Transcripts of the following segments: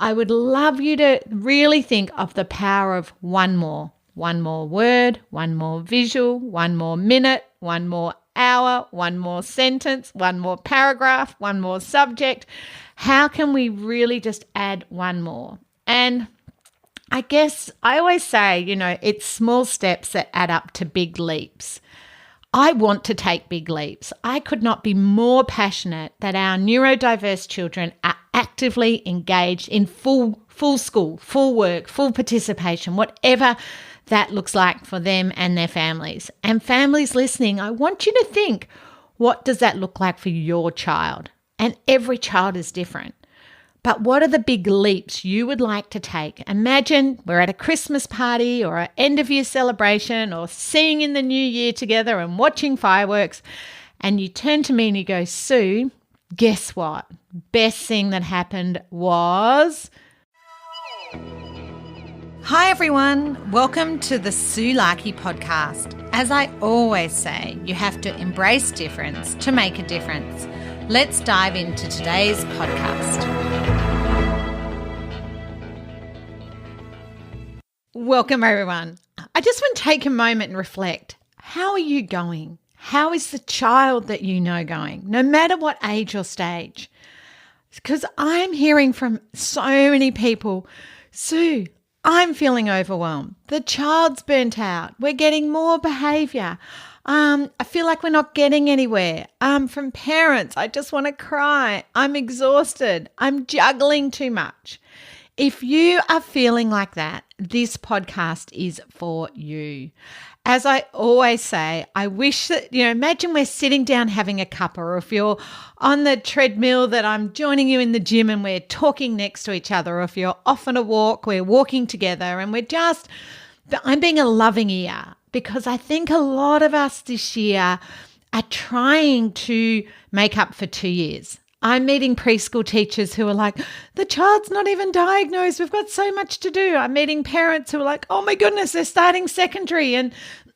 I would love you to really think of the power of one more word, one more visual, one more minute, one more hour, one more sentence, one more paragraph, one more subject. How can we really just add one more? And I guess I always say, it's small steps that add up to big leaps. I want to take big leaps. I could not be more passionate that our neurodiverse children are actively engaged in full school, full work, full participation, whatever that looks like for them and their families. And families listening, I want you to think, what does that look like for your child? And every child is different. But what are the big leaps you would like to take? Imagine we're at a Christmas party or an end-of-year celebration or seeing in the new year together and watching fireworks, and you turn to me and you go, Sue, guess what? Best thing that happened was... Hi everyone, welcome to the Sue Larkey podcast. As I always say, you have to embrace difference to make a difference. Let's dive into today's podcast. Welcome everyone. I just want to take a moment and reflect. How are you going? How is the child that you know going? No matter what age or stage. Because I'm hearing from so many people, Sue, I'm feeling overwhelmed. The child's burnt out. We're getting more behaviour. I feel like we're not getting anywhere. From parents, I just want to cry. I'm exhausted. I'm juggling too much. If you are feeling like that, this podcast is for you. As I always say, I wish that, imagine we're sitting down having a cuppa, or if you're on the treadmill that I'm joining you in the gym and we're talking next to each other, or if you're off on a walk, we're walking together and I'm being a loving ear, because I think a lot of us this year are trying to make up for 2 years. I'm meeting preschool teachers who are like, the child's not even diagnosed. We've got so much to do. I'm meeting parents who are like, oh my goodness, they're starting secondary and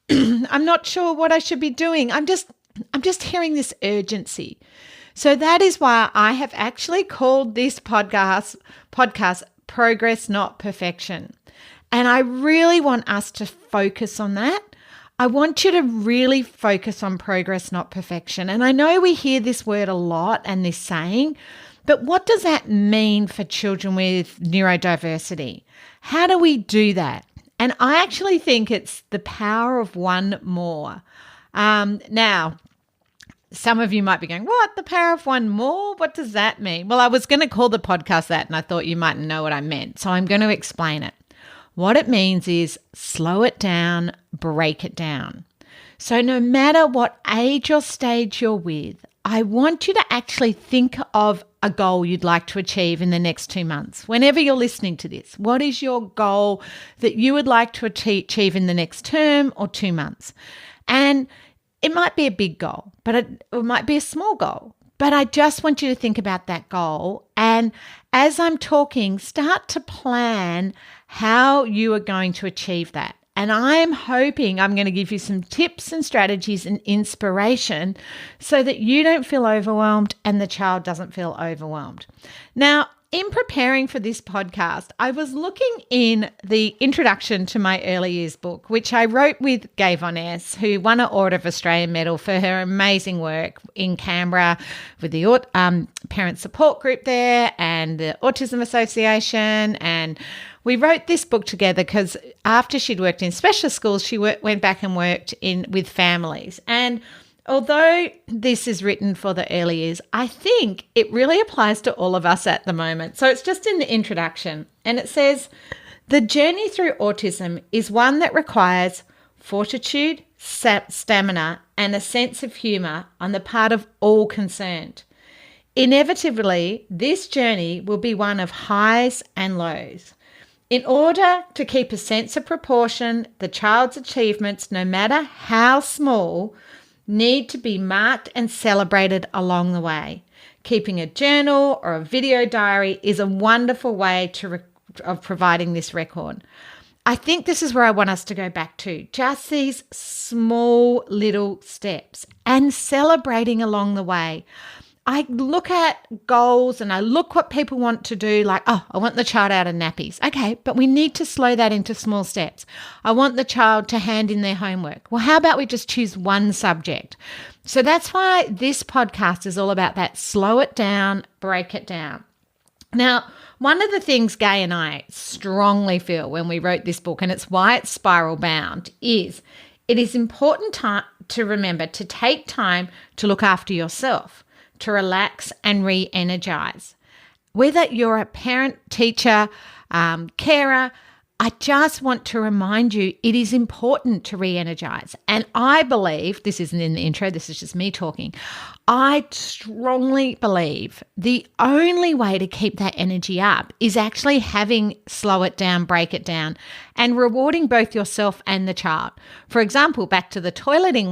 I'm not sure what I should be doing. I'm just hearing this urgency. So that is why I have actually called this podcast Progress, Not Perfection. And I really want us to focus on that. I want you to really focus on progress, not perfection. And I know we hear this word a lot and this saying, but what does that mean for children with neurodiversity? How do we do that? And I actually think it's the power of one more. Now, some of you might be going, what, the power of one more? What does that mean? Well, I was going to call the podcast that, and I thought you might know what I meant. So I'm going to explain it. What it means is slow it down, break it down. So no matter what age or stage you're with, I want you to actually think of a goal you'd like to achieve in the next 2 months. Whenever you're listening to this, what is your goal that you would like to achieve in the next term or 2 months? And it might be a big goal, but it might be a small goal. But I just want you to think about that goal. And as I'm talking, start to plan how you are going to achieve that. And I'm hoping I'm going to give you some tips and strategies and inspiration so that you don't feel overwhelmed and the child doesn't feel overwhelmed. Now, in preparing for this podcast, I was looking in the introduction to my early years book, which I wrote with Gay Von S, who won an Order of Australia medal for her amazing work in Canberra with the parent support group there and the Autism Association. And we wrote this book together because after she'd worked in special schools, she went back and worked with families. And although this is written for the early years, I think it really applies to all of us at the moment. So it's just in the introduction. And it says, the journey through autism is one that requires fortitude, stamina, and a sense of humour on the part of all concerned. Inevitably, this journey will be one of highs and lows. In order to keep a sense of proportion, the child's achievements, no matter how small, need to be marked and celebrated along the way. Keeping a journal or a video diary is a wonderful way of providing this record. I think this is where I want us to go back to, just these small little steps and celebrating along the way. I look at goals and I look what people want to do, like, oh, I want the child out of nappies. Okay, but we need to slow that into small steps. I want the child to hand in their homework. Well, how about we just choose one subject? So that's why this podcast is all about that. Slow it down, break it down. Now, one of the things Gay and I strongly feel when we wrote this book, and it's why it's spiral bound, is it is important to remember to take time to look after yourself, to relax and re-energize. Whether you're a parent, teacher, carer, I just want to remind you it is important to re-energize. And I believe, this isn't in the intro, this is just me talking, I strongly believe the only way to keep that energy up is actually having slow it down, break it down, and rewarding both yourself and the child. For example, back to the toileting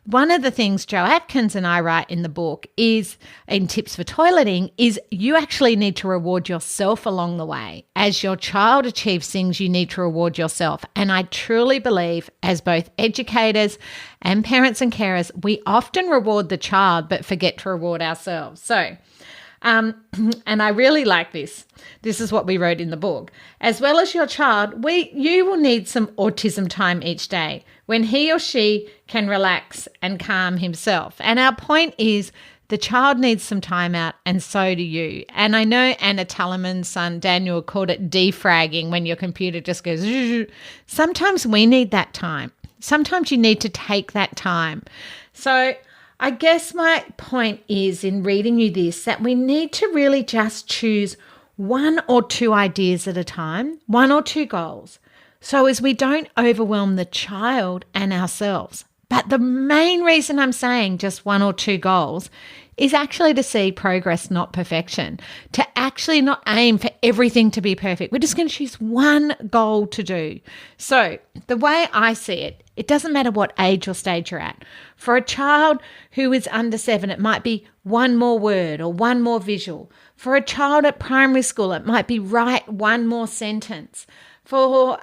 one of the things Joe Atkins and I write in the book is, in Tips for Toileting, is you actually need to reward yourself along the way. As your child achieves things, you need to reward yourself. And I truly believe, as both educators and parents and carers, we often reward the child but forget to reward ourselves. So, and I really like this. This is what we wrote in the book. As well as your child, you will need some autism time each day when he or she can relax and calm himself. And our point is the child needs some time out, and so do you. And I know Anna Tallerman's son Daniel called it defragging, when your computer just goes zzz. Sometimes we need that time. Sometimes you need to take that time. So I guess my point is, in reading you this, that we need to really just choose one or two ideas at a time, one or two goals, so as we don't overwhelm the child and ourselves. But the main reason I'm saying just one or two goals is actually to see progress, not perfection, to actually not aim for everything to be perfect. We're just going to choose one goal to do. So the way I see it, it doesn't matter what age or stage you're at. For a child who is under 7, it might be one more word or one more visual. For a child at primary school, it might be write one more sentence. For,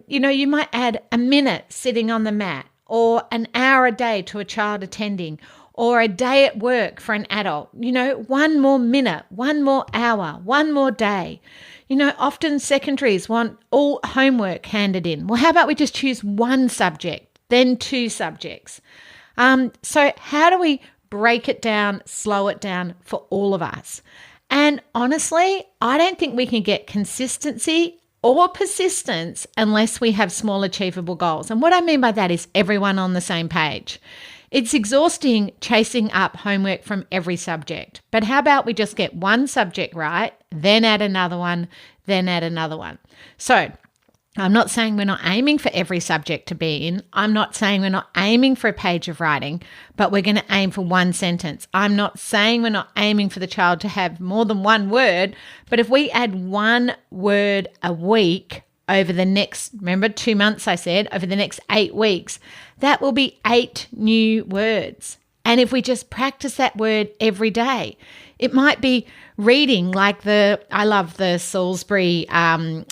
you might add a minute sitting on the mat, or an hour a day to a child attending, or a day at work for an adult. One more minute, one more hour, one more day. Often secondaries want all homework handed in. Well, how about we just choose one subject, then two subjects? So how do we break it down, slow it down for all of us? And honestly, I don't think we can get consistency or persistence unless we have small achievable goals. And what I mean by that is everyone on the same page. It's exhausting chasing up homework from every subject. But how about we just get one subject right, then add another one, then add another one? So I'm not saying we're not aiming for every subject to be in. I'm not saying we're not aiming for a page of writing, but we're going to aim for one sentence. I'm not saying we're not aiming for the child to have more than one word, but if we add one word a week over the next, remember 2 months I said, over the next 8 weeks, that will be 8 new words. And if we just practice that word every day, it might be reading, like I love the Salisbury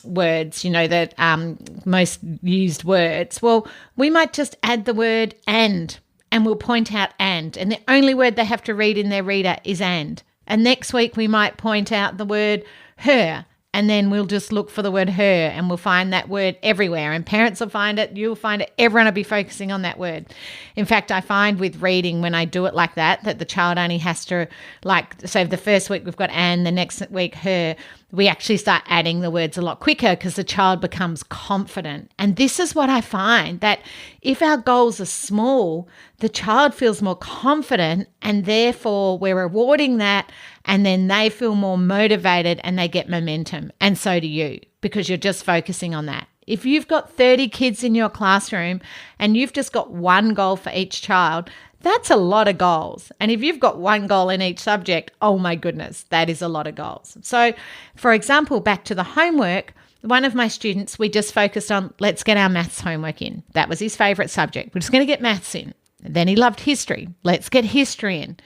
words, the most used words. Well, we might just add the word and we'll point out and the only word they have to read in their reader is and. And next week we might point out the word her, and then we'll just look for the word her, and we'll find that word everywhere. And parents will find it, you'll find it, everyone will be focusing on that word. In fact, I find with reading, when I do it like that the child only has to, so the first week we've got and, the next week her, we actually start adding the words a lot quicker because the child becomes confident. And this is what I find, that if our goals are small, the child feels more confident, and therefore we're rewarding that, and then they feel more motivated and they get momentum. And so do you, because you're just focusing on that. If you've got 30 kids in your classroom and you've just got one goal for each child, that's a lot of goals. And if you've got one goal in each subject, oh my goodness, that is a lot of goals. So, for example, back to the homework, one of my students, we just focused on, let's get our maths homework in. That was his favourite subject. We're just going to get maths in. Then he loved history. Let's get history in.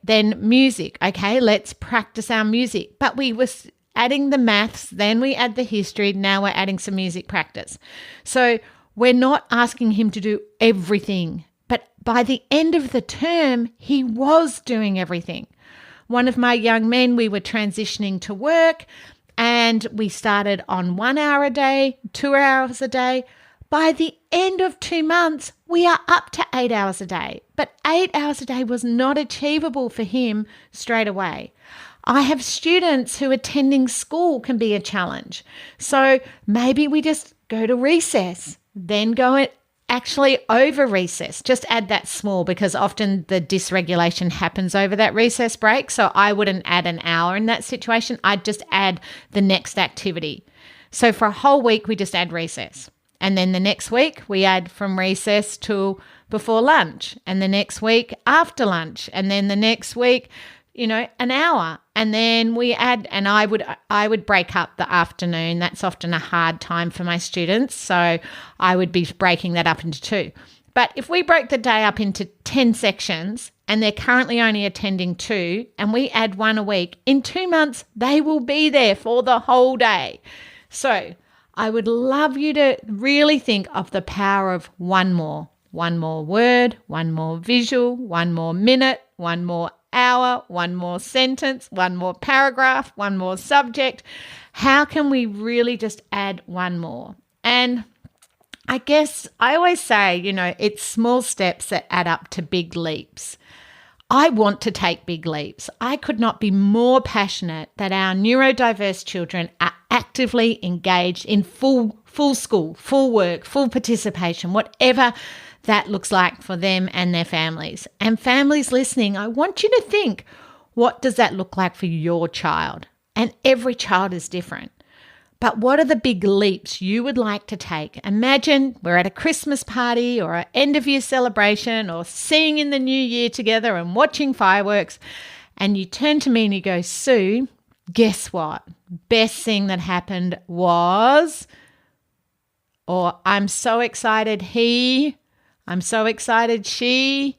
Then music. Okay, let's practice our music. But we were adding the maths, then we add the history. Now we're adding some music practice. So we're not asking him to do everything, but by the end of the term, he was doing everything. One of my young men, we were transitioning to work and we started on 1 hour a day, 2 hours a day. By the end of 2 months, we are up to 8 hours a day. But 8 hours a day was not achievable for him straight away. I have students who attending school can be a challenge. So maybe we just go to recess, then go actually over recess. Just add that small because often the dysregulation happens over that recess break. So I wouldn't add an hour in that situation. I'd just add the next activity. So for a whole week, we just add recess. And then the next week, we add from recess to before lunch. And the next week, after lunch. And then the next week, an hour. And then we add, and I would break up the afternoon. That's often a hard time for my students. So I would be breaking that up into 2. But if we broke the day up into 10 sections and they're currently only attending 2 and we add 1 a week, in 2 months, they will be there for the whole day. So I would love you to really think of the power of one more word, one more visual, 1 more minute, 1 more hour, 1 more sentence, 1 more paragraph, 1 more subject. How can we really just add 1 more? And I guess I always say, it's small steps that add up to big leaps. I want to take big leaps. I could not be more passionate that our neurodiverse children are actively engaged in full school, full work, full participation, whatever that looks like for them and their families. And families listening, I want you to think, what does that look like for your child? And every child is different. But what are the big leaps you would like to take? Imagine we're at a Christmas party or an end of year celebration or seeing in the new year together and watching fireworks. And you turn to me and you go, Sue, guess what? Best thing that happened was, or I'm so excited I'm so excited she.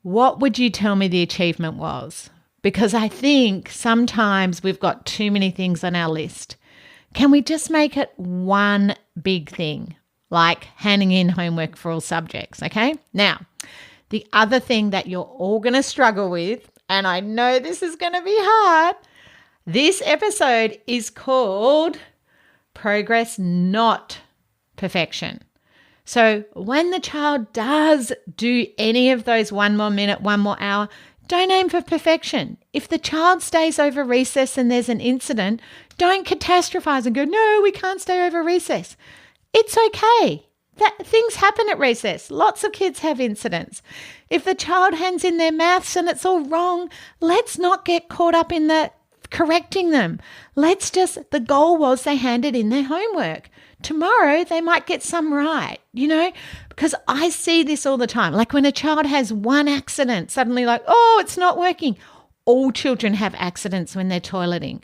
What would you tell me the achievement was? Because I think sometimes we've got too many things on our list. Can we just make it one big thing, like handing in homework for all subjects, okay? Now, the other thing that you're all going to struggle with, and I know this is going to be hard, this episode is called Progress Not Perfection. So when the child does do any of those 1 more minute, 1 more hour, don't aim for perfection. If the child stays over recess and there's an incident, don't catastrophize and go, no, we can't stay over recess. It's okay. Things happen at recess. Lots of kids have incidents. If the child hands in their maths and it's all wrong, let's not get caught up in the correcting them. The goal was they handed in their homework. Tomorrow they might get some right, because I see this all the time. Like when a child has one accident, suddenly it's not working. All children have accidents when they're toileting.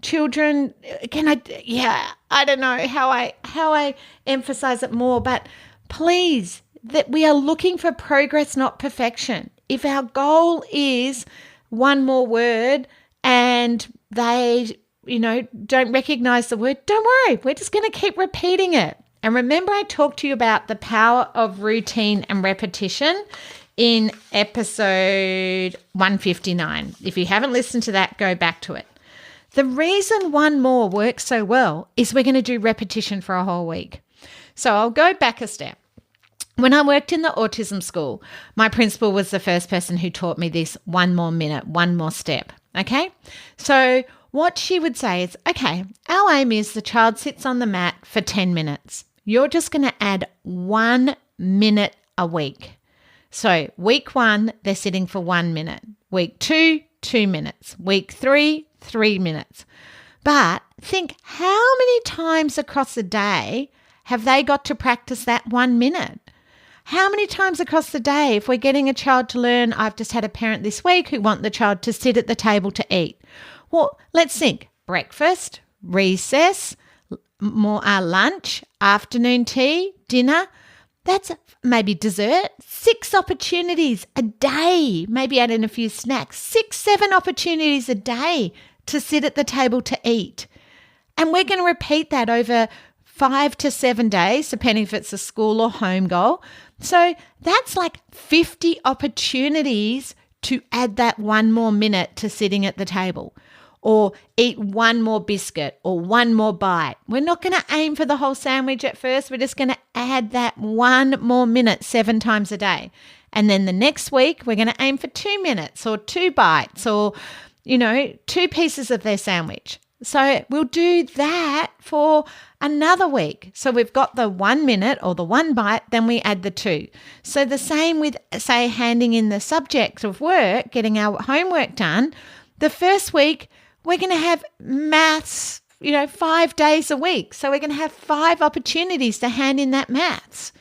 Children, I don't know how I emphasize it more, but please, that we are looking for progress, not perfection. If our goal is 1 more word and they don't recognize the word, don't worry. We're just going to keep repeating it. And remember, I talked to you about the power of routine and repetition in episode 159. If you haven't listened to that, go back to it. The reason 1 more works so well is we're going to do repetition for a whole week. So I'll go back a step. When I worked in the autism school, my principal was the first person who taught me this 1 more minute, 1 more step. Okay? So what she would say is, okay, our aim is the child sits on the mat for 10 minutes. You're just going to add 1 minute a week. So week 1, they're sitting for 1 minute. Week 2, 2 minutes. Week 3, 3 minutes. But think, how many times across the day have they got to practice that 1 minute? How many times across the day, if we're getting a child to learn, I've just had a parent this week who want the child to sit at the table to eat. Well, let's think. Breakfast, recess, lunch, afternoon tea, dinner. That's maybe dessert. 6 opportunities a day, maybe add in a few snacks. 6, 7 opportunities a day to sit at the table to eat. And we're going to repeat that over 5 to 7 days, depending if it's a school or home goal. So that's like 50 opportunities to add that one more minute to sitting at the table, or eat one more biscuit or one more bite. We're not going to aim for the whole sandwich at first. We're just going to add that one more minute 7 times a day. And then the next week, we're going to aim for 2 minutes or 2 bites or, 2 pieces of their sandwich. So we'll do that for another week. So we've got the 1 minute or the 1 bite, then we add the 2. So the same with, say, handing in the subject of work, getting our homework done. The first week, we're going to have maths, 5 days a week. So we're going to have 5 opportunities to hand in that maths.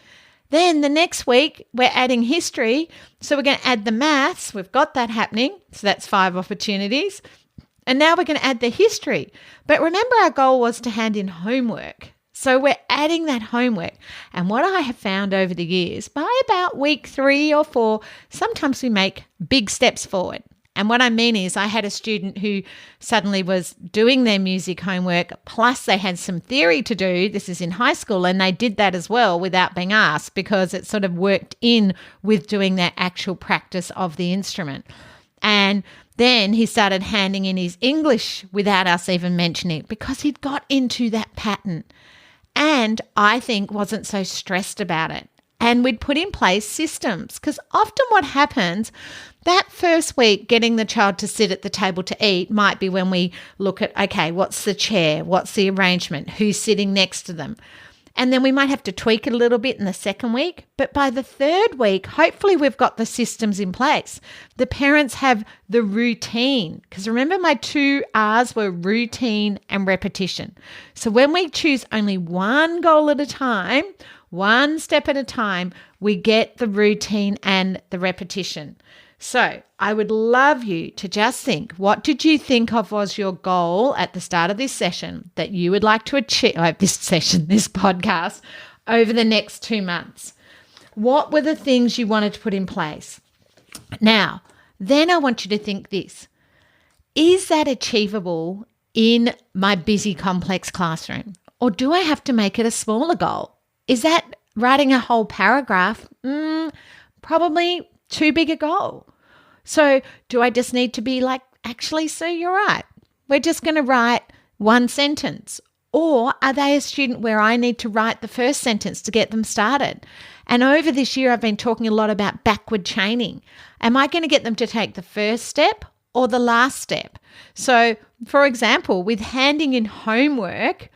Then the next week, we're adding history. So we're going to add the maths. We've got that happening. So that's 5 opportunities. And now we're going to add the history. But remember, our goal was to hand in homework. So we're adding that homework. And what I have found over the years, by about week 3 or 4, sometimes we make big steps forward. And what I mean is I had a student who suddenly was doing their music homework, plus they had some theory to do. This is in high school, and they did that as well without being asked, because it sort of worked in with doing their actual practice of the instrument. And then he started handing in his English without us even mentioning it, because he'd got into that pattern and I think wasn't so stressed about it. And we'd put in place systems, because often what happens, that first week getting the child to sit at the table to eat might be when we look at, okay, what's the chair? What's the arrangement? Who's sitting next to them? And then we might have to tweak it a little bit in the second week. But by the third week, hopefully we've got the systems in place. The parents have the routine, because remember my 2 R's were routine and repetition. So when we choose only one goal at a time, one step at a time, we get the routine and the repetition. So I would love you to just think, what did you think of was your goal at the start of this session that you would like to achieve, this podcast, over the next 2 months? What were the things you wanted to put in place? Now, then I want you to think this. Is that achievable in my busy, complex classroom? Or do I have to make it a smaller goal? Is that writing a whole paragraph? Probably too big a goal. So do I just need to be like, actually, Sue, you're right. We're just going to write 1 sentence. Or are they a student where I need to write the first sentence to get them started? And over this year, I've been talking a lot about backward chaining. Am I going to get them to take the first step or the last step? So, for example, with handing in homework,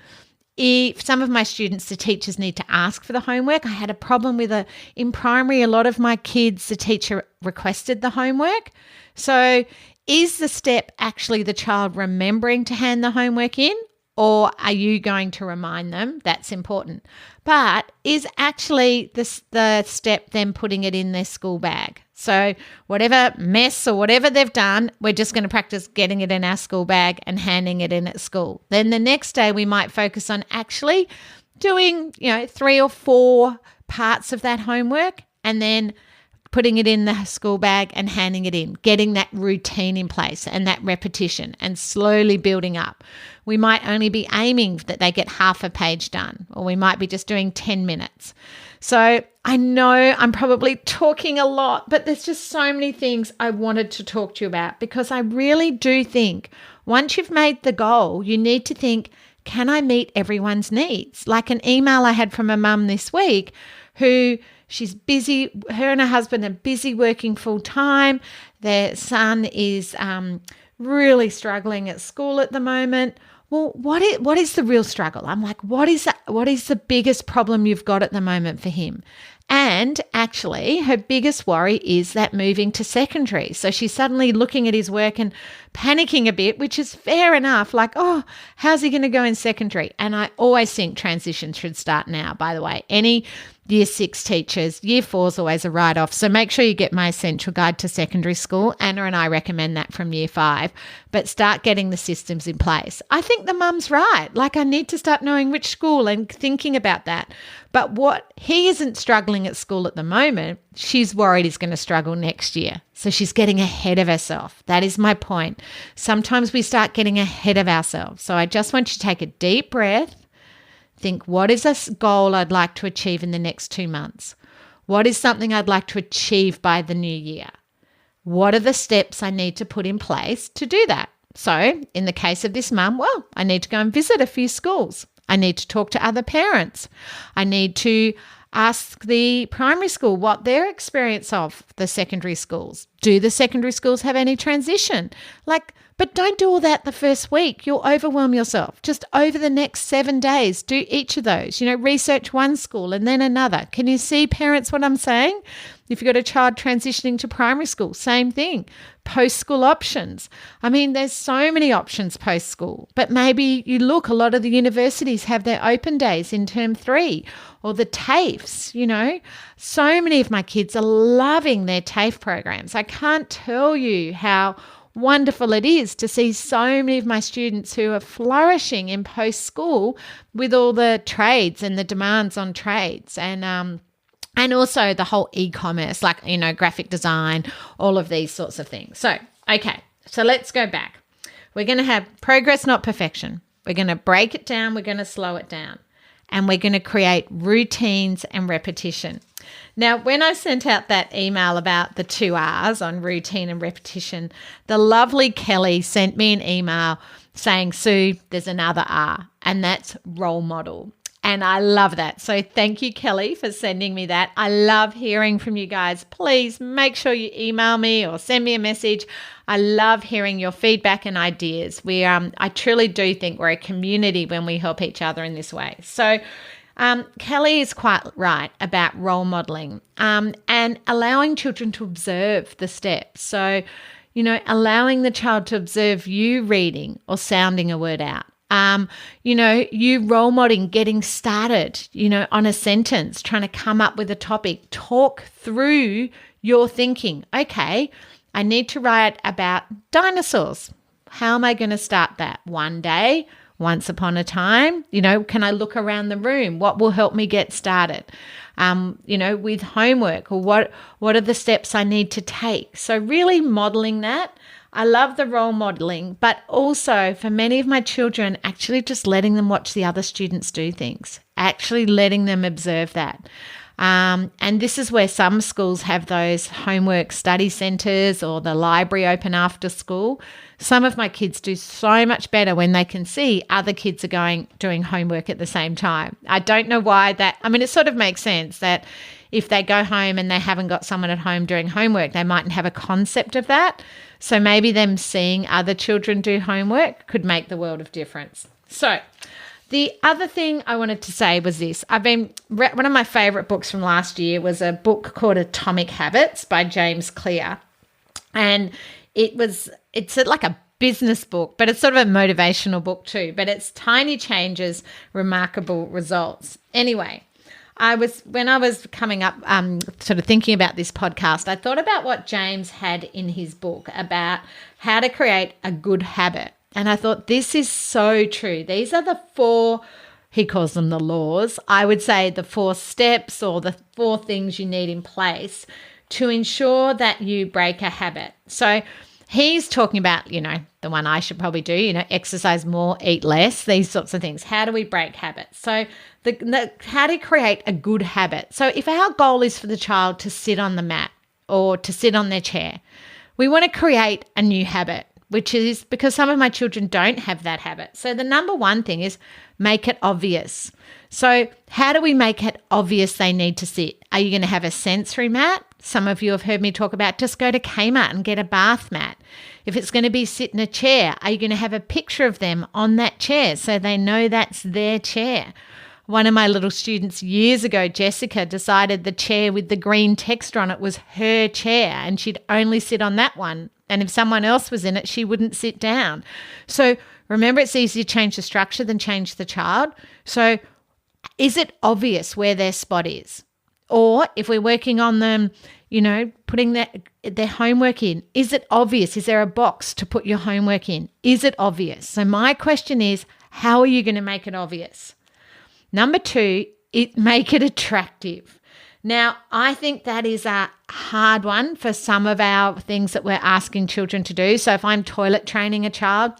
if some of my students, the teachers need to ask for the homework. I had a problem with in primary, a lot of my kids, the teacher requested the homework. So is the step actually the child remembering to hand the homework in, or are you going to remind them? That's important. But is actually the step them putting it in their school bag? So whatever mess or whatever they've done, we're just going to practice getting it in our school bag and handing it in at school. Then the next day we might focus on actually doing, 3 or 4 parts of that homework and then putting it in the school bag and handing it in, getting that routine in place and that repetition and slowly building up. We might only be aiming that they get half a page done, or we might be just doing 10 minutes. So I know I'm probably talking a lot, but there's just so many things I wanted to talk to you about, because I really do think once you've made the goal, you need to think, can I meet everyone's needs? Like an email I had from a mum this week who she's busy, her and her husband are busy working full time. Their son is really struggling at school at the moment. Well, what is the real struggle? I'm like, what is the biggest problem you've got at the moment for him? And actually, her biggest worry is that moving to secondary. So she's suddenly looking at his work and panicking a bit, which is fair enough. Like, oh, how's he going to go in secondary? And I always think transition should start now, by the way. Any Year 6 teachers, Year 4 is always a write-off. So make sure you get my Essential Guide to Secondary School. Anna and I recommend that from Year 5. But start getting the systems in place. I think the mum's right. Like, I need to start knowing which school and thinking about that. But what he isn't struggling at school at the moment, she's worried he's going to struggle next year. So she's getting ahead of herself. That is my point. Sometimes we start getting ahead of ourselves. So I just want you to take a deep breath, think, what is a goal I'd like to achieve in the next 2 months? What is something I'd like to achieve by the new year? What are the steps I need to put in place to do that? So in the case of this mum, well, I need to go and visit a few schools. I need to talk to other parents. I need to ask the primary school what their experience of the secondary schools. Do the secondary schools have any transition? But don't do all that the first week. You'll overwhelm yourself. Just over the next 7 days, do each of those. Research one school and then another. Can you see, parents, what I'm saying? If you've got a child transitioning to primary school, same thing. Post-school options. There's so many options post-school, but maybe you look, a lot of the universities have their open days in term 3 or the TAFEs, So many of my kids are loving their TAFE programs. I can't tell you how wonderful it is to see so many of my students who are flourishing in post-school with all the trades and the demands on trades and also the whole e-commerce, graphic design, all of these sorts of things. So let's go back. We're going to have progress, not perfection. We're going to break it down. We're going to slow it down. And we're going to create routines and repetition. Now, when I sent out that email about the 2 R's on routine and repetition, the lovely Kelly sent me an email saying, Sue, there's another R, and that's role model. And I love that. So thank you, Kelly, for sending me that. I love hearing from you guys. Please make sure you email me or send me a message. I love hearing your feedback and ideas. I truly do think we're a community when we help each other in this way. So Kelly is quite right about role modeling and allowing children to observe the steps. So, allowing the child to observe you reading or sounding a word out. You role modeling, getting started, on a sentence, trying to come up with a topic, talk through your thinking. Okay, I need to write about dinosaurs. How am I going to start that? One day, once upon a time, can I look around the room? What will help me get started? With homework, or what are the steps I need to take? So really modeling that. I love the role modeling, but also for many of my children, actually just letting them watch the other students do things, actually letting them observe that. And this is where some schools have those homework study centres or the library open after school. Some of my kids do so much better when they can see other kids are doing homework at the same time. I don't know why that. It sort of makes sense that if they go home and they haven't got someone at home doing homework, they mightn't have a concept of that. So maybe them seeing other children do homework could make the world of difference. So the other thing I wanted to say was this. One of my favourite books from last year was a book called Atomic Habits by James Clear. And it's like a business book, but it's sort of a motivational book too. But it's tiny changes, remarkable results. Anyway, when I was coming up, sort of thinking about this podcast, I thought about what James had in his book about how to create a good habit. And I thought, this is so true. These are the 4, he calls them the laws. I would say the 4 steps or the 4 things you need in place to ensure that you break a habit. So he's talking about, the one I should probably do, exercise more, eat less, these sorts of things. How do we break habits? So how to create a good habit. So if our goal is for the child to sit on the mat or to sit on their chair, we want to create a new habit, which is because some of my children don't have that habit. So the number one thing is make it obvious. So how do we make it obvious they need to sit? Are you going to have a sensory mat? Some of you have heard me talk about just go to Kmart and get a bath mat. If it's going to be sit in a chair, are you going to have a picture of them on that chair so they know that's their chair? One of my little students years ago, Jessica, decided the chair with the green texture on it was her chair and she'd only sit on that one. And if someone else was in it, she wouldn't sit down. So remember, it's easier to change the structure than change the child. So is it obvious where their spot is? Or if we're working on them, putting their homework in, is it obvious? Is there a box to put your homework in? Is it obvious? So my question is, how are you going to make it obvious? Number 2, make it attractive. Now, I think that is a hard one for some of our things that we're asking children to do. So if I'm toilet training a child,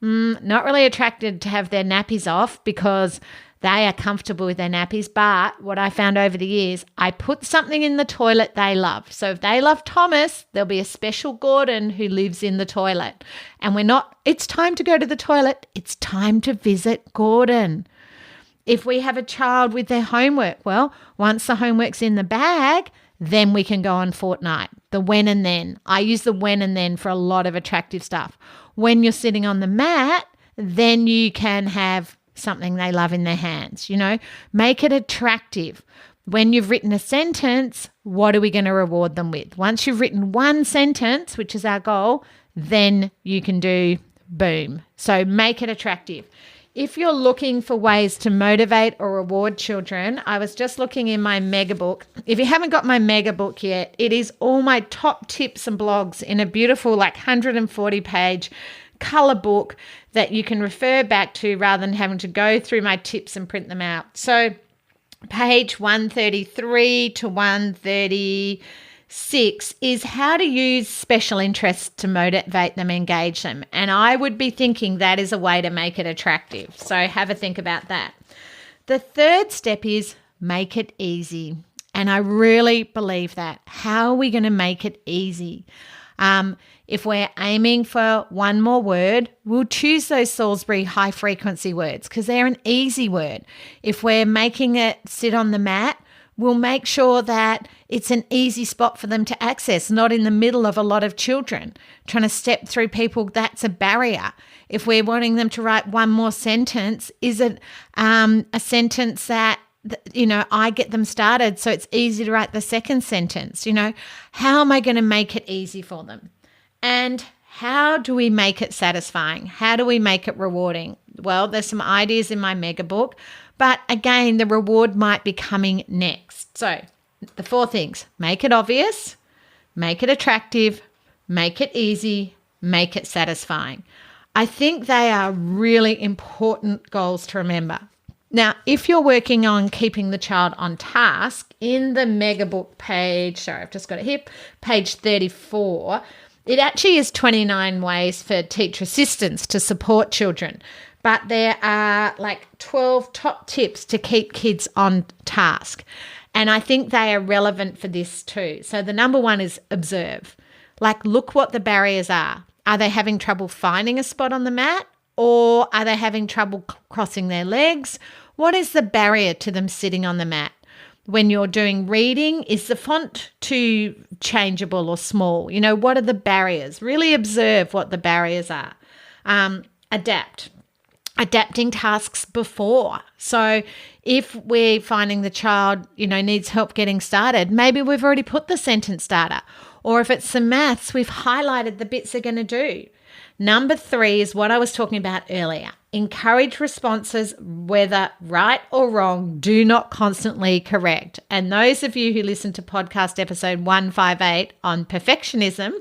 Not really attracted to have their nappies off because they are comfortable with their nappies. But what I found over the years, I put something in the toilet they love. So if they love Thomas, there'll be a special Gordon who lives in the toilet. And it's time to go to the toilet. It's time to visit Gordon. If we have a child with their homework, well, once the homework's in the bag, then we can go on Fortnite, the when and then. I use the when and then for a lot of attractive stuff. When you're sitting on the mat, then you can have something they love in their hands, make it attractive. When you've written a sentence, what are we going to reward them with? Once you've written one sentence, which is our goal, then you can do boom. So make it attractive. If you're looking for ways to motivate or reward children, I was just looking in my mega book. If you haven't got my mega book yet, it is all my top tips and blogs in a beautiful 140-page color book that you can refer back to rather than having to go through my tips and print them out. So page 133 to 136 is how to use special interests to motivate them, engage them. And I would be thinking that is a way to make it attractive. So have a think about that. The third step is make it easy. And I really believe that. How are we going to make it easy? If we're aiming for one more word, we'll choose those Salisbury high frequency words because they're an easy word. If we're making it sit on the mat, we'll make sure that it's an easy spot for them to access, not in the middle of a lot of children. Trying to step through people, that's a barrier. If we're wanting them to write one more sentence, is it a sentence that I get them started so it's easy to write the second sentence? How am I going to make it easy for them? And how do we make it satisfying? How do we make it rewarding? Well, there's some ideas in my mega book, but again, the reward might be coming next. So the 4 things: make it obvious, make it attractive, make it easy, make it satisfying. I think they are really important goals to remember. Now, if you're working on keeping the child on task, in the mega book page, I've just got it here, page 34, it actually is 29 ways for teacher assistants to support children, but there are 12 top tips to keep kids on task. And I think they are relevant for this too. So the number 1 is observe. Look what the barriers are. Are they having trouble finding a spot on the mat? Or are they having trouble crossing their legs? What is the barrier to them sitting on the mat? When you're doing reading, is the font too changeable or small? What are the barriers? Really observe what the barriers are. Adapting tasks before. So if we're finding the child, needs help getting started, maybe we've already put the sentence starter. Or if it's some maths, we've highlighted the bits they're going to do. Number 3 is what I was talking about earlier. Encourage responses, whether right or wrong. Do not constantly correct. And those of you who listen to podcast episode 158 on perfectionism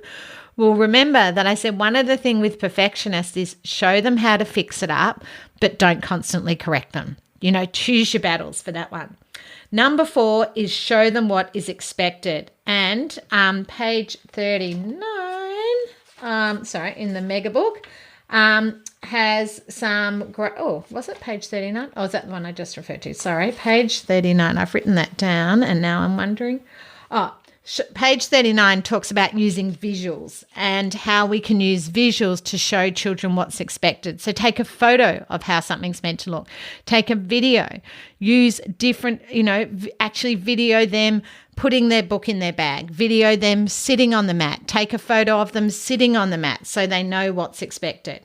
will remember that I said one of the things with perfectionists is show them how to fix it up, but don't constantly correct them. Choose your battles for that one. Number 4 is show them what is expected. And page 39, in the mega book, has some was it page 39? Oh, is that the one I just referred to? Sorry, page 39. I've written that down and now I'm wondering. Page 39 talks about using visuals and how we can use visuals to show children what's expected. So take a photo of how something's meant to look. Take a video. Use different, actually video them putting their book in their bag. Video them sitting on the mat. Take a photo of them sitting on the mat so they know what's expected.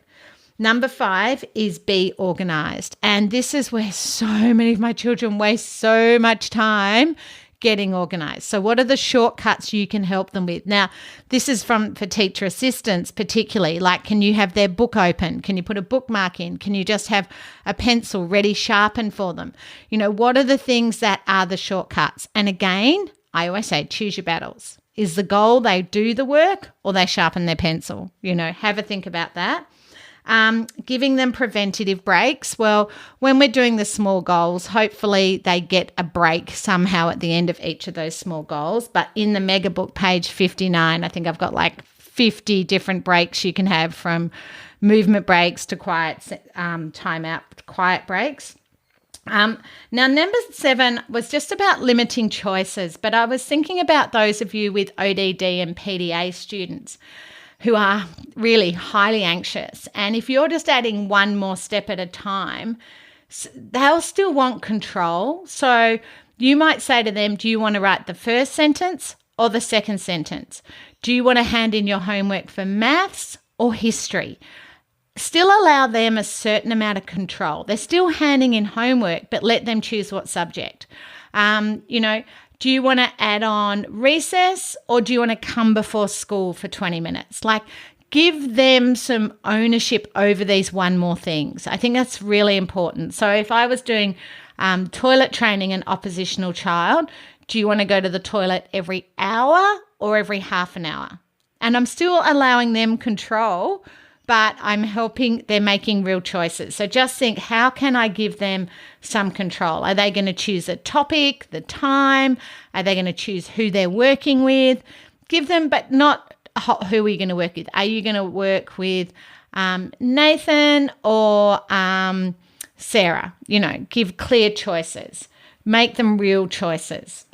Number 5 is be organised. And this is where so many of my children waste so much time getting organised. So what are the shortcuts you can help them with? Now, this is for teacher assistants particularly. Can you have their book open? Can you put a bookmark in? Can you just have a pencil ready sharpened for them? What are the things that are the shortcuts? And again, I always say choose your battles. Is the goal they do the work or they sharpen their pencil? Have a think about that. Giving them preventative breaks. Well, when we're doing the small goals, hopefully they get a break somehow at the end of each of those small goals. But in the mega book, page 59, I think I've got 50 different breaks you can have from movement breaks to time out, quiet breaks. Now, number 7 was just about limiting choices, but I was thinking about those of you with ODD and PDA students who are really highly anxious. And if you're just adding one more step at a time, they'll still want control. So you might say to them, do you want to write the first sentence or the second sentence? Do you want to hand in your homework for maths or history? Still allow them a certain amount of control. They're still handing in homework, but let them choose what subject. Do you want to add on recess or do you want to come before school for 20 minutes? Like, give them some ownership over these one more things. I think that's really important. So if I was doing toilet training an oppositional child, do you want to go to the toilet every hour or every half an hour? And I'm still allowing them control, but I'm helping, they're making real choices. So just think, how can I give them some control? Are they going to choose a topic, the time? Are they going to choose who they're working with? Give them, but not who are you going to work with. Are you going to work with Nathan or Sarah? Give clear choices. Make them real choices.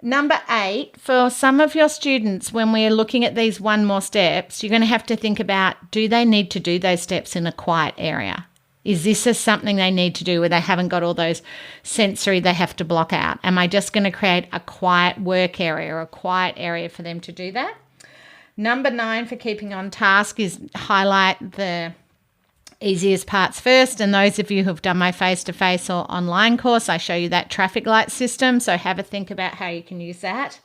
Number 8, for some of your students, when we're looking at these one more steps, you're going to have to think about, do they need to do those steps in a quiet area? Is this something they need to do where they haven't got all those sensory they have to block out? Am I just going to create a quiet work area or a quiet area for them to do that? Number 9 for keeping on task is highlight the easiest parts first. And those of you who've done my face-to-face or online course, I show you that traffic light system. So have a think about how you can use that.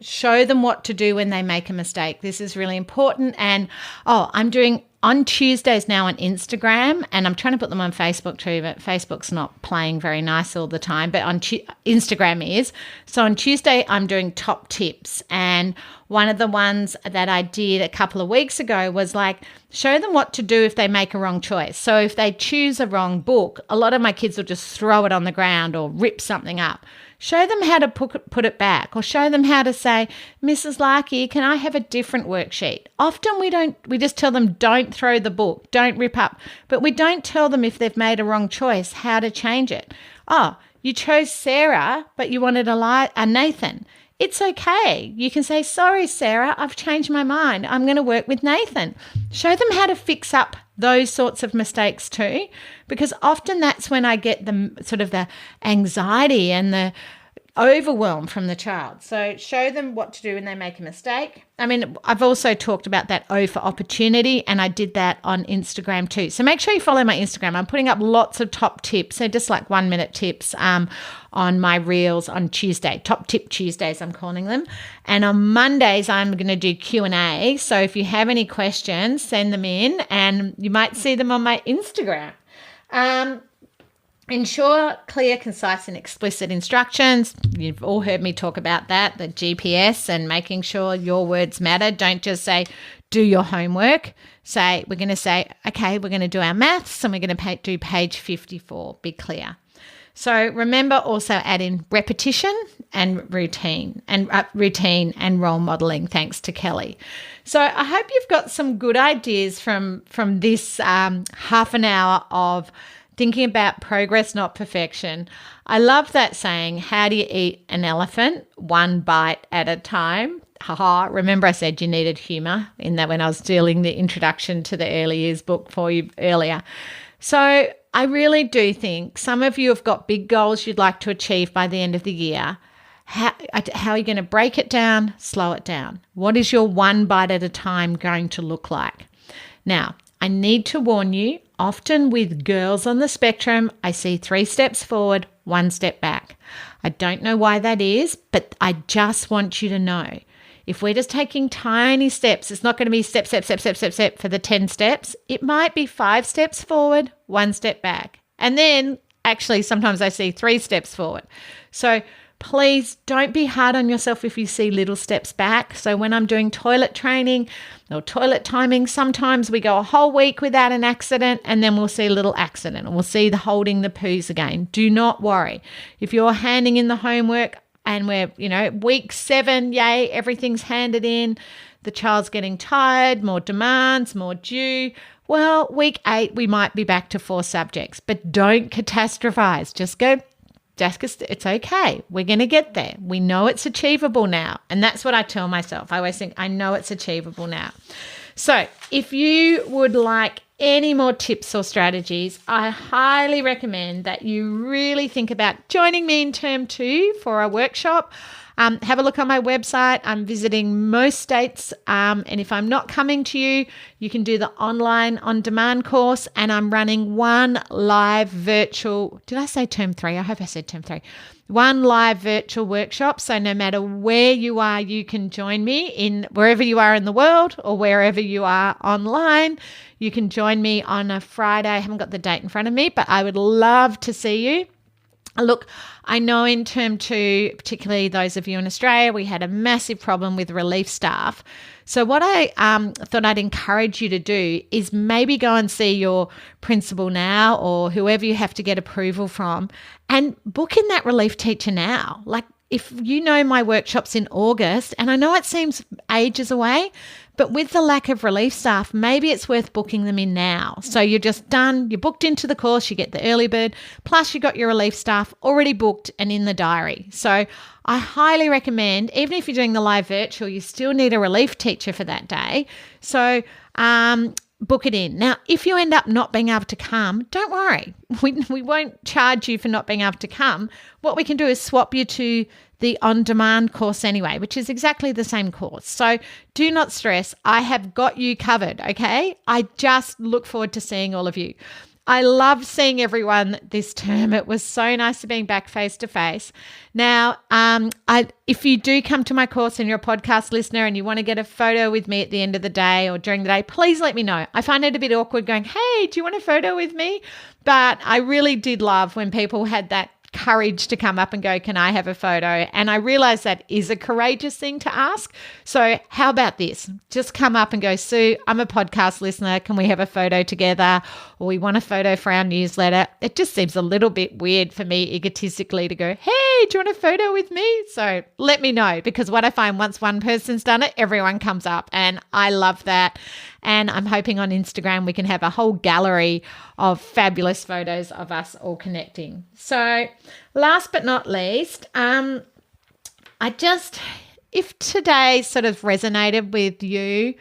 Show them what to do when they make a mistake. This is really important. And I'm doing on Tuesdays now on Instagram, and I'm trying to put them on Facebook too, but Facebook's not playing very nice all the time, but on Instagram is. So on Tuesday, I'm doing top tips. And one of the ones that I did a couple of weeks ago was like, show them what to do if they make a wrong choice. So if they choose a wrong book, a lot of my kids will just throw it on the ground or rip something up. Show them how to put it back, or show them how to say, Mrs. Larkey, can I have a different worksheet? Often we just tell them, don't throw the book, don't rip up, but we don't tell them if they've made a wrong choice, how to change it. Oh, you chose Sarah, but you wanted a Nathan. It's okay. You can say, sorry, Sarah, I've changed my mind. I'm going to work with Nathan. Show them how to fix up those sorts of mistakes too, because often that's when I get the anxiety and the overwhelm from the child. So show them what to do when they make a mistake. I mean, I've also talked about that O for opportunity, and I did that on Instagram too. So make sure you follow my Instagram. I'm putting up lots of top tips. So just like 1-minute tips on my reels on Tuesday, top tip Tuesdays, I'm calling them. And on Mondays, I'm going to do Q&A. So if you have any questions, send them in and you might see them on my Instagram. Ensure clear, concise and explicit instructions. You've all heard me talk about that, the GPS and making sure your words matter. Don't just say, do your homework. We're going to say, okay, we're going to do our maths and we're going to do page 54. Be clear. So remember, also add in repetition and routine and role modeling, thanks to Kelly. So I hope you've got some good ideas from this half an hour of thinking about progress, not perfection. I love that saying, how do you eat an elephant? One bite at a time. Haha, remember I said you needed humour in that when I was doing the introduction to the early years book for you earlier. So I really do think some of you have got big goals you'd like to achieve by the end of the year. How are you going to break it down, slow it down? What is your one bite at a time going to look like? Now, I need to warn you, often with girls on the spectrum, I see 3 steps forward, 1 step back. I don't know why that is, but I just want you to know. If we're just taking tiny steps, it's not going to be step for the 10 steps. It might be 5 steps forward, 1 step back. And then actually sometimes I see 3 steps forward. So please don't be hard on yourself if you see little steps back. So when I'm doing toilet training or toilet timing, sometimes we go a whole week without an accident and then we'll see a little accident and we'll see the holding the poos again. Do not worry. If you're handing in the homework and we're, week 7, yay, everything's handed in, the child's getting tired, more demands, more due. Well, week 8, we might be back to 4 subjects, but don't catastrophize. Just go, it's okay. We're going to get there. We know it's achievable now. And that's what I tell myself. I always think, I know it's achievable now. So if you would like any more tips or strategies, I highly recommend that you really think about joining me in term 2 for a workshop. Have a look on my website. I'm visiting most states, and if I'm not coming to you, you can do the online on-demand course, and I'm running one live virtual, did I say term 3? I hope I said term 3. One live virtual workshop, so no matter where you are, you can join me in wherever you are in the world or wherever you are online. You can join me on a Friday. I haven't got the date in front of me, but I would love to see you. Look, I know in term 2, particularly those of you in Australia, we had a massive problem with relief staff. So what I thought I'd encourage you to do is maybe go and see your principal now or whoever you have to get approval from and book in that relief teacher now. Like if you know my workshop's in August, and I know it seems ages away, but with the lack of relief staff, maybe it's worth booking them in now. So you're just done, you're booked into the course, you get the early bird, plus you got your relief staff already booked and in the diary. So I highly recommend, even if you're doing the live virtual, you still need a relief teacher for that day. So book it in. Now, if you end up not being able to come, don't worry. We won't charge you for not being able to come. What we can do is swap you to the on-demand course anyway, which is exactly the same course. So do not stress. I have got you covered, okay? I just look forward to seeing all of you. I love seeing everyone this term. It was so nice to being back face-to-face. Now, if you do come to my course and you're a podcast listener and you want to get a photo with me at the end of the day or during the day, please let me know. I find it a bit awkward going, hey, do you want a photo with me? But I really did love when people had that courage to come up and go, can I have a photo? And I realize that is a courageous thing to ask. So how about this? Just come up and go, Sue, I'm a podcast listener. Can we have a photo together? Or we want a photo for our newsletter. It just seems a little bit weird for me egotistically to go, hey, do you want a photo with me? So let me know, because what I find once one person's done it, everyone comes up, and I love that. And I'm hoping on Instagram we can have a whole gallery of fabulous photos of us all connecting. So last but not least, if today sort of resonated with you,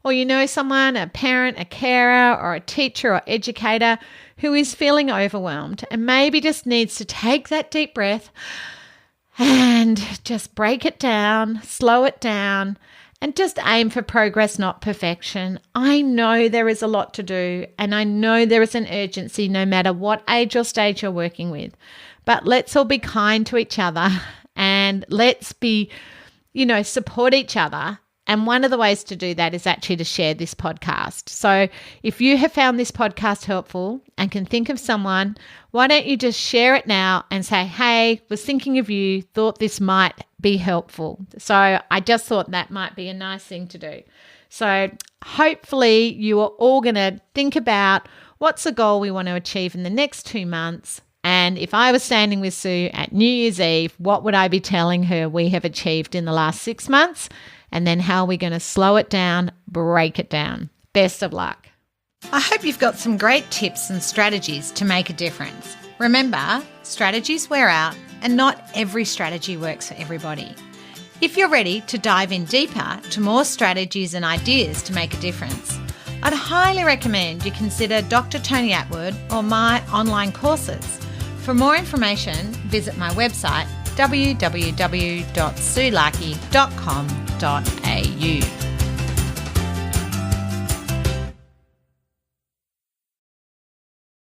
or you know someone, a parent, a carer, or a teacher or educator who is feeling overwhelmed and maybe just needs to take that deep breath and just break it down, slow it down, and just aim for progress, not perfection. I know there is a lot to do, and I know there is an urgency no matter what age or stage you're working with. But let's all be kind to each other, and let's be, support each other. And one of the ways to do that is actually to share this podcast. So if you have found this podcast helpful and can think of someone, why don't you just share it now and say, hey, was thinking of you, thought this might be helpful. So I just thought that might be a nice thing to do. So hopefully you are all going to think about what's the goal we want to achieve in the next 2 months. And if I was standing with Sue at New Year's Eve, what would I be telling her we have achieved in the last 6 months? And then how are we going to slow it down, break it down? Best of luck. I hope you've got some great tips and strategies to make a difference. Remember, strategies wear out, and not every strategy works for everybody. If you're ready to dive in deeper to more strategies and ideas to make a difference, I'd highly recommend you consider Dr. Tony Attwood or my online courses. For more information, visit my website www.suelaki.com.au.